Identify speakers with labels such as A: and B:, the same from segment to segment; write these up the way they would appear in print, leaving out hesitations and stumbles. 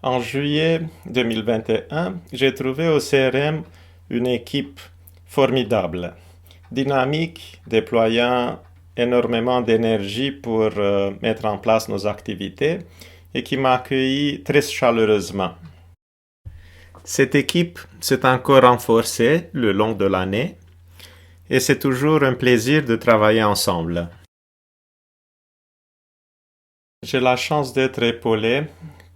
A: En juillet 2021, j'ai trouvé au CRM une équipe formidable, dynamique, déployant énormément d'énergie pour mettre en place nos activités et qui m'a accueilli très chaleureusement. Cette équipe s'est encore renforcée le long de l'année et c'est toujours un plaisir de travailler ensemble. J'ai la chance d'être épaulé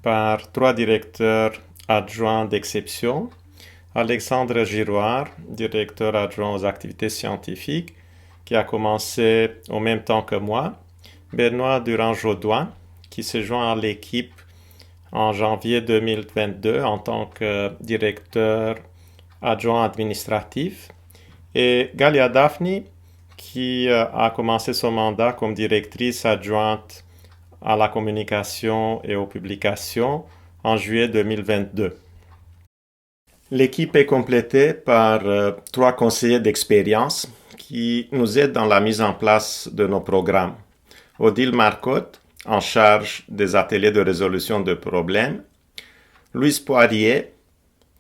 A: par trois directeurs adjoints d'exception. Alexandre Giroir, directeur adjoint aux activités scientifiques, qui a commencé au même temps que moi. Benoît Durand-Jodoin, qui s'est joint à l'équipe en janvier 2022 en tant que directeur adjoint administratif. Et Galia Daphni, qui a commencé son mandat comme directrice adjointe à la communication et aux publications en juillet 2022. L'équipe est complétée par trois conseillers d'expérience qui nous aident dans la mise en place de nos programmes. Odile Marcotte, en charge des ateliers de résolution de problèmes. Louise Poirier,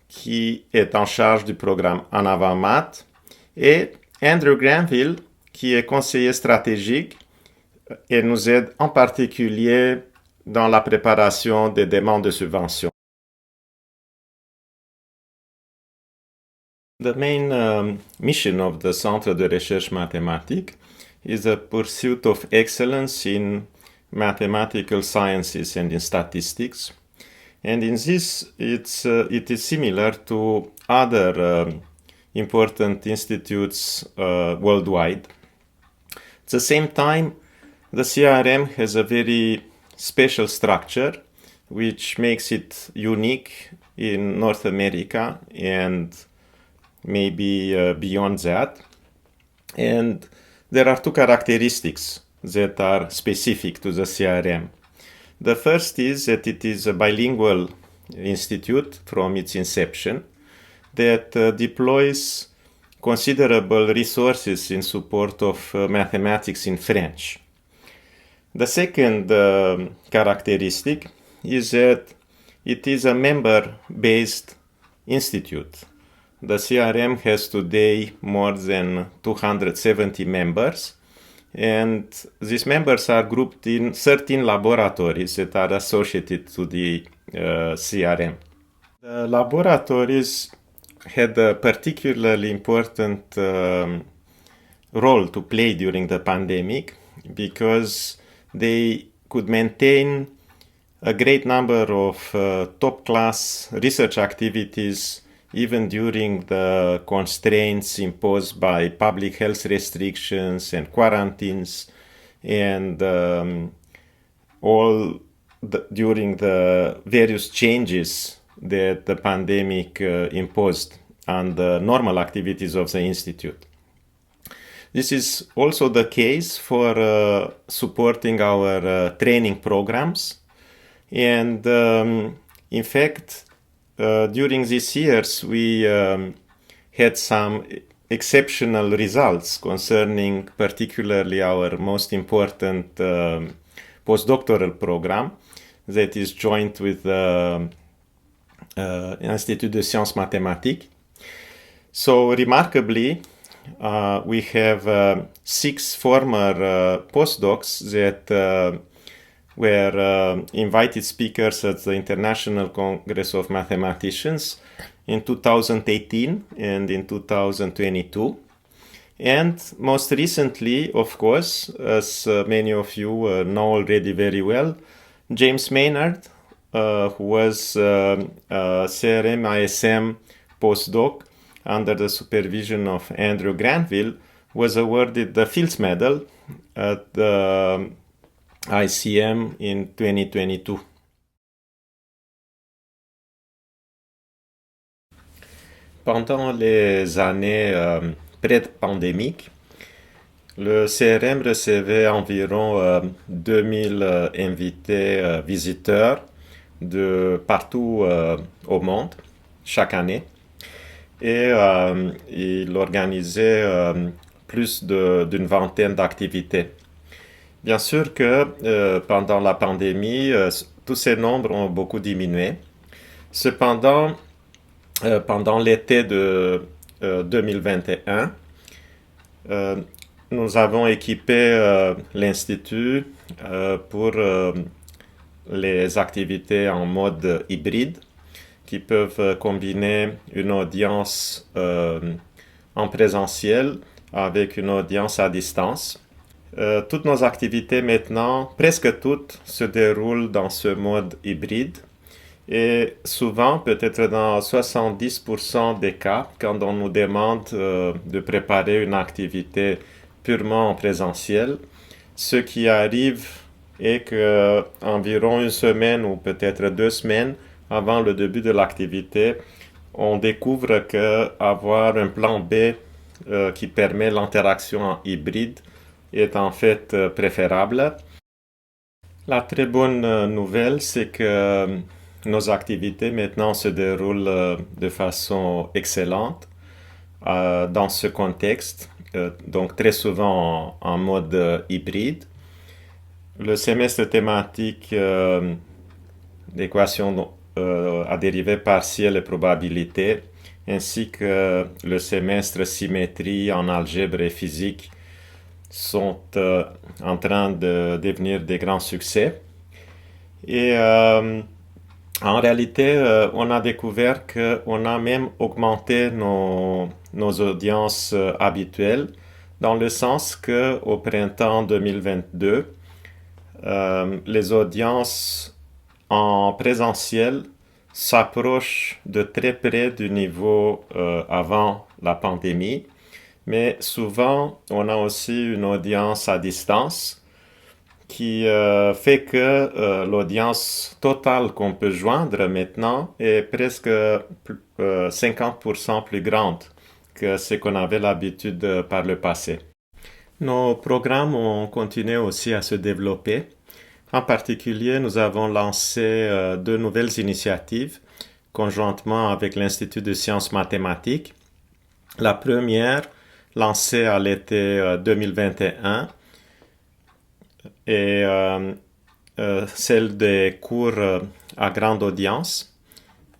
A: qui est en charge du programme En avant maths. Et Andrew Granville, qui est conseiller stratégique et nous aide en particulier dans la préparation des demandes de subventions. The main mission of the Centre de Recherche Mathématique is the pursuit of excellence in mathematical sciences and in statistics. And in this, it is similar to other important institutes worldwide. At the same time, the CRM has a very special structure, which makes it unique in North America and maybe beyond that. And there are two characteristics that are specific to the CRM. The first is that it is a bilingual institute from its inception that deploys considerable resources in support of mathematics in French. The second characteristic is that it is a member-based institute. The CRM has today more than 270 members, and these members are grouped in 13 laboratories that are associated to the CRM. The laboratories had a particularly important role to play during the pandemic because they could maintain a great number of top-class research activities even during the constraints imposed by public health restrictions and quarantines, and during the various changes that the pandemic imposed on the normal activities of the Institute. This is also the case for supporting our training programs, and in fact, during these years, we had some exceptional results concerning particularly our most important postdoctoral program that is joint with the Institut de Sciences Mathématiques. So remarkably, we have 6 former postdocs that were invited speakers at the International Congress of Mathematicians in 2018 and in 2022. And most recently, of course, as many of you know already very well, James Maynard, who was a CRM ISM postdoc under the supervision of Andrew Granville, was awarded the Fields Medal at the ICM in 2022. Pendant les années pré-pandémiques, le CRM recevait environ 2000 invités visiteurs de partout au monde chaque année. Et il organisait plus d'une vingtaine d'activités. Bien sûr que pendant la pandémie, tous ces nombres ont beaucoup diminué Cependant, pendant l'été de 2021, nous avons équipé l'Institut pour les activités en mode hybride qui peuvent combiner une audience en présentiel avec une audience à distance. Toutes nos activités maintenant, presque toutes, se déroulent dans ce mode hybride. Et souvent, peut-être dans 70% des cas, quand on nous demande de préparer une activité purement en présentiel, ce qui arrive est que environ une semaine ou peut-être 2 semaines avant le début de l'activité, on découvre que avoir un plan B qui permet l'interaction en hybride est en fait préférable. La très bonne nouvelle, c'est que nos activités maintenant se déroulent de façon excellente dans ce contexte, donc très souvent en mode hybride. Le semestre thématique d'équation à dérivée partielle et probabilité, ainsi que le semestre symétrie en algèbre et physique sont en train de devenir des grands succès. Et en réalité, on a découvert qu'on a même augmenté nos audiences habituelles, dans le sens qu'au printemps 2022, les audiences en présentiel s'approchent de très près du niveau avant la pandémie, mais souvent on a aussi une audience à distance qui fait que l'audience totale qu'on peut joindre maintenant est presque 50% plus grande que ce qu'on avait l'habitude par le passé. Nos programmes ont continué aussi à se développer. En particulier, nous avons lancé 2 nouvelles initiatives conjointement avec l'Institut de sciences mathématiques. La première, lancée à l'été 2021, et celle des cours à grande audience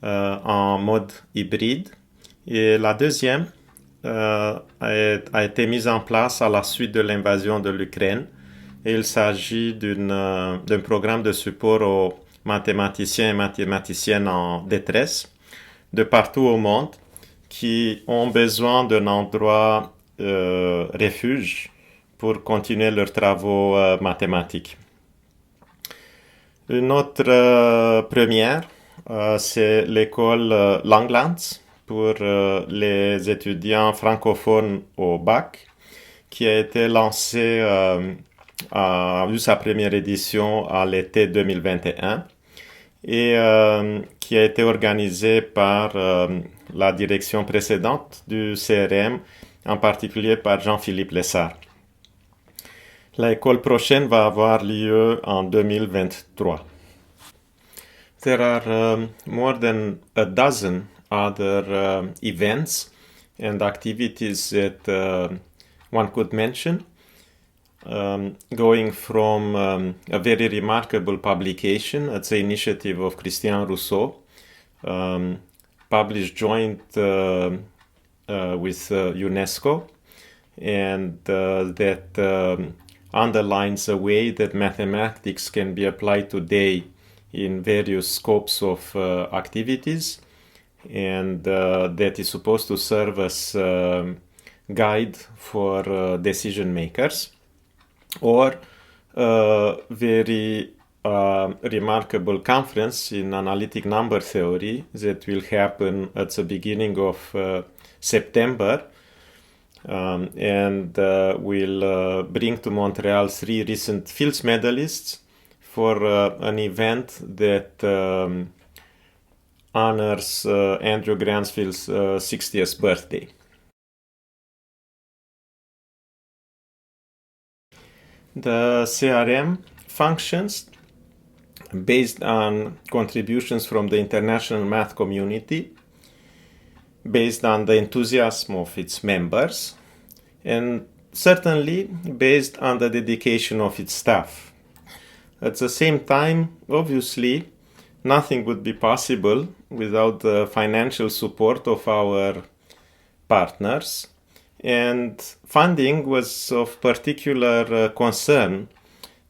A: en mode hybride. Et la deuxième a été mise en place à la suite de l'invasion de l'Ukraine. Et il s'agit d'un programme de support aux mathématiciens et mathématiciennes en détresse de partout au monde qui ont besoin d'un endroit refuge pour continuer leurs travaux mathématiques. Une autre première, c'est l'école Langlands pour les étudiants francophones au bac, qui a été lancée, a eu sa première édition à l'été 2021 et qui a été organisée par la direction précédente du CRM, en particulier par Jean-Philippe Lessard. L'école prochaine va avoir lieu en 2023. There are more than a dozen other events and activities that one could mention, going from a very remarkable publication at the initiative of Christian Rousseau, published joint with UNESCO, and that underlines a way that mathematics can be applied today in various scopes of activities, and that is supposed to serve as a guide for decision makers, or a very remarkable conference in analytic number theory that will happen at the beginning of September, and will bring to Montreal 3 recent Fields medalists for an event that honors Andrew Gransfield's 60th birthday. The CRM functions based on contributions from the international math community, based on the enthusiasm of its members, and certainly based on the dedication of its staff. At the same time, obviously, nothing would be possible without the financial support of our partners, and funding was of particular concern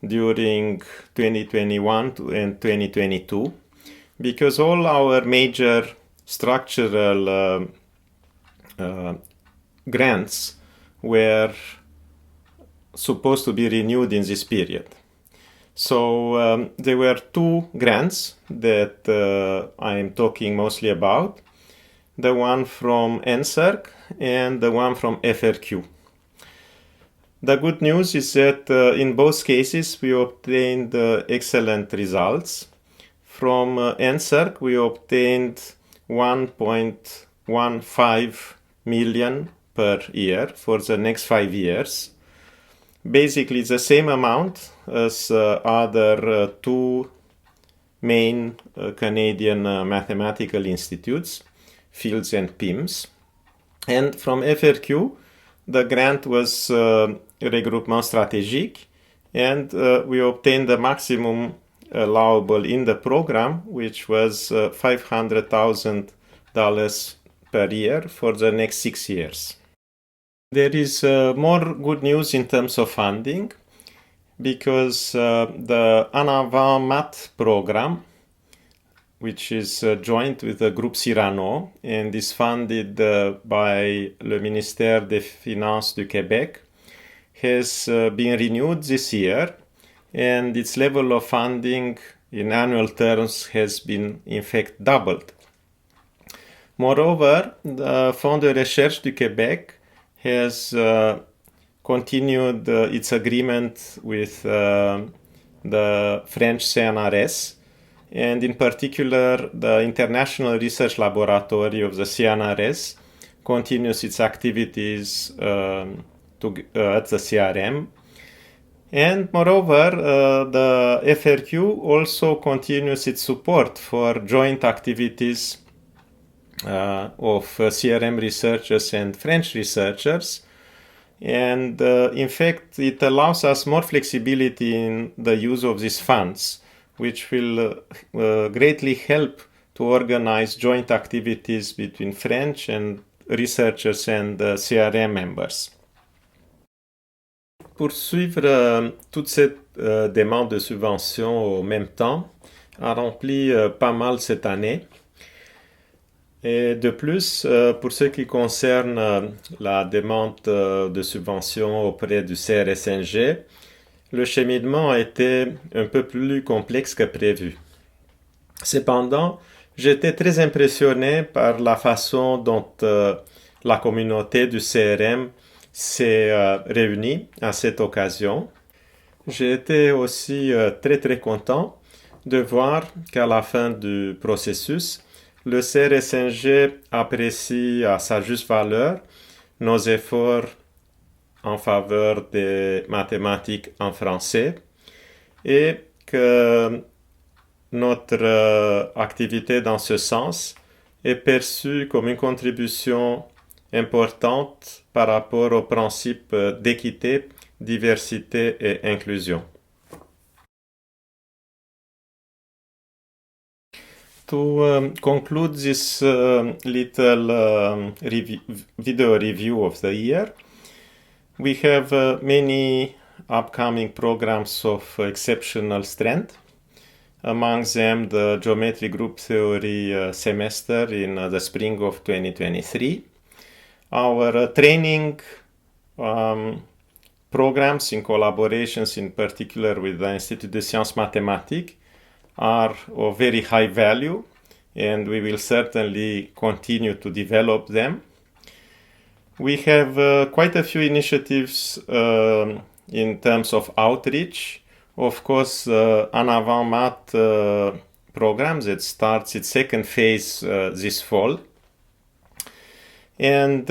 A: during 2021 and 2022 because all our major structural grants were supposed to be renewed in this period. So there were two grants that I am talking mostly about, the one from NSERC and the one from FRQ. The good news is that in both cases we obtained excellent results. From NSERC we obtained 1.15 million per year for the next 5 years. Basically the same amount as other two main Canadian mathematical institutes, Fields and PIMS. And from FRQ, the grant was Regroupement Stratégique, and we obtained the maximum allowable in the program, which was $500,000 per year for the next 6 years. There is more good news in terms of funding because the En Avant Math program, which is joint with the Groupe Cyrano and is funded by le Ministère des Finances du Québec, has been renewed this year, and its level of funding in annual terms has been in fact doubled. Moreover, the Fonds de Recherche du Québec has continued its agreement with the French CNRS, and in particular the International Research Laboratory of the CNRS continues its activities at the CRM. And moreover, the FRQ also continues its support for joint activities of CRM researchers and French researchers. And in fact, it allows us more flexibility in the use of these funds, which will greatly help to organize joint activities between French and researchers and CRM members. Pour suivre toute cette demande de subvention au même temps a rempli pas mal cette année. Et de plus, pour ce qui concerne la demande de subvention auprès du CRSNG, le cheminement a été un peu plus complexe que prévu. Cependant, j'étais très impressionné par la façon dont la communauté du CRM s'est réunie à cette occasion. J'ai été aussi très content de voir qu'à la fin du processus, le CRSNG apprécie à sa juste valeur nos efforts en faveur des mathématiques en français et que notre activité dans ce sens est perçue comme une contribution importante par rapport aux principes d'équité, diversité et inclusion. To conclude this little video review of the year, we have many upcoming programs of exceptional strength. Among them, the Geometry Group Theory semester in the spring of 2023. Our training programs in collaborations, in particular with the Institut de Sciences Mathématiques, are of very high value, and we will certainly continue to develop them. We have quite a few initiatives in terms of outreach. Of course, En Avant Math program that starts its second phase this fall. And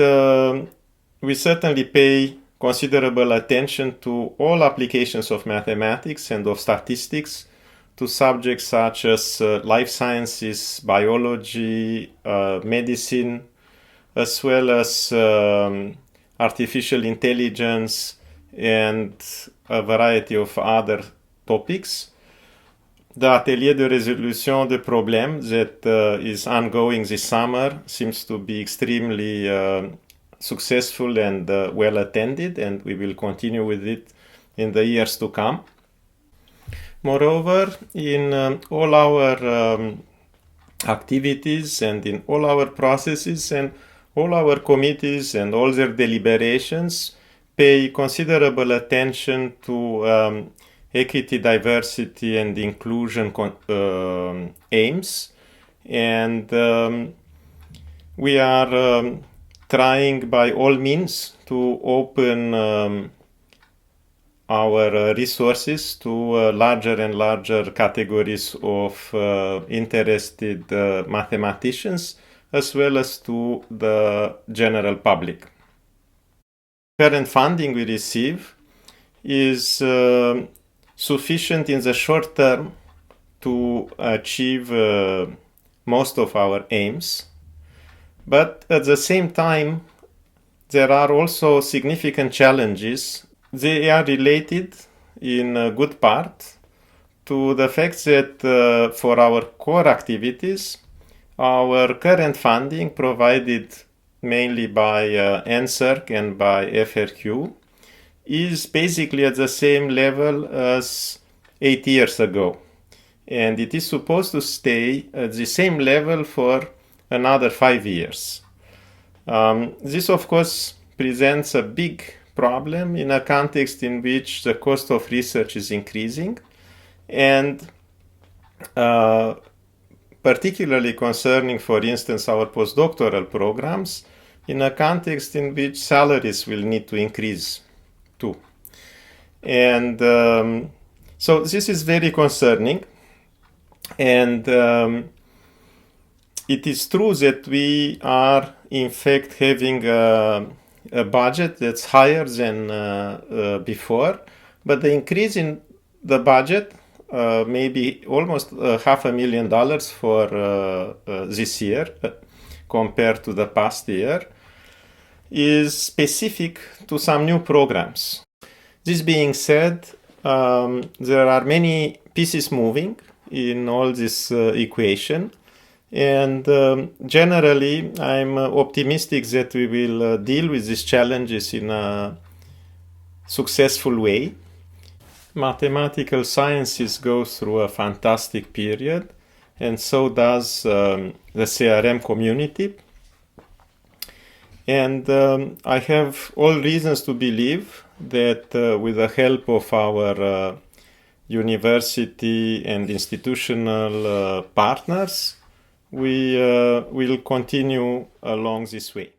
A: we certainly pay considerable attention to all applications of mathematics and of statistics to subjects such as life sciences, biology, medicine, as well as artificial intelligence and a variety of other topics. the Atelier de Résolution de Problèmes that is ongoing this summer seems to be extremely successful and well attended, and we will continue with it in the years to come. Moreover, in all our activities and in all our processes and all our committees and all their deliberations pay considerable attention to equity, diversity, and inclusion aims. And we are trying by all means to open our resources to larger and larger categories of interested mathematicians, as well as to the general public. Current funding we receive is sufficient in the short term to achieve most of our aims, but at the same time there are also significant challenges. They are related in a good part to the fact that for our core activities, our current funding, provided mainly by NSERC and by FRQ, is basically at the same level as 8 years ago. And it is supposed to stay at the same level for another 5 years. This, of course, presents a big problem in a context in which the cost of research is increasing, and particularly concerning, for instance, our postdoctoral programs, in a context in which salaries will need to increase too. And so this is very concerning. And it is true that we are, in fact, having a budget that's higher than before, but the increase in the budget, maybe almost $500,000 for this year compared to the past year, is specific to some new programs. This being said, there are many pieces moving in all this equation, and generally I'm optimistic that we will deal with these challenges in a successful way. Mathematical sciences go through a fantastic period, and so does the CRM community. And I have all reasons to believe that with the help of our university and institutional partners, we will continue along this way.